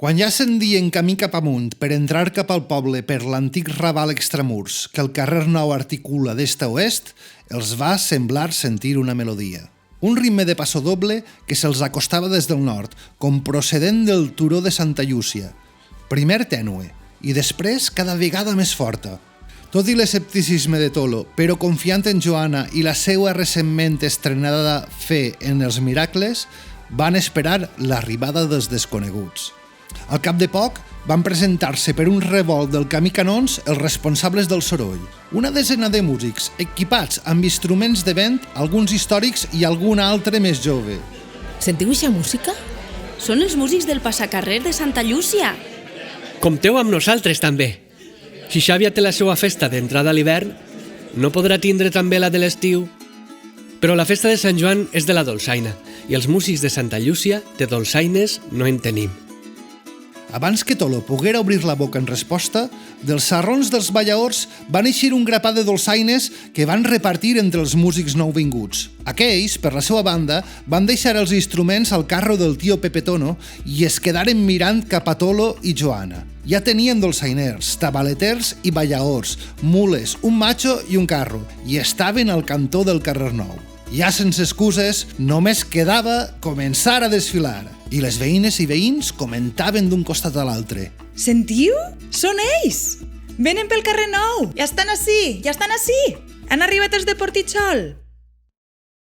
Quan ja ascendien camí cap amunt per entrar cap al poble per l'antic raval extramurs que el carrer Nou articula d'est a oest, els va semblar sentir una melodia. Un ritme de passodoble que se'ls acostava des del nord, com procedent del turó de Santa Llúcia. Primer tènue, i després cada vegada més forta. Tot i l'escepticisme de Tolo, però confiant en Joana i la seva recentment estrenada fe en els miracles, van esperar l'arribada dels desconeguts. Al cap de poc, van presentar-se per un revolt del camí Canons els responsables del soroll. Una desena de músics, equipats amb instruments de vent, alguns històrics i algun altre més jove. Sentiu eixa música? Són els músics del passacarrer de Santa Llúcia. Compteu amb nosaltres, també. Si Xàbia té la seva festa d'entrada a l'hivern, no podrà tindre també la de l'estiu. Però la festa de Sant Joan és de la dolçaina, i els músics de Santa Llúcia de dolçaines no en tenim. Abans que Tolo poguera obrir la boca en resposta, dels sarrons dels ballaors van eixir un grapat de dolçaines que van repartir entre els músics nouvinguts. Aquells, per la seva banda, van deixar els instruments al carro del tio Pepe Tono i es quedaren mirant cap a Tolo i Joana. Ja tenien dolçainers, tabaleters i ballaors, mules, un macho i un carro, i estaven al cantó del carrer Nou. Ja sense excuses, només quedava començar a desfilar. I les veïnes i veïns comentaven d'un costat a l'altre. Sentiu? Són ells! Venen pel carrer Nou! Ja estan ací! Han arribat els de Portitxol!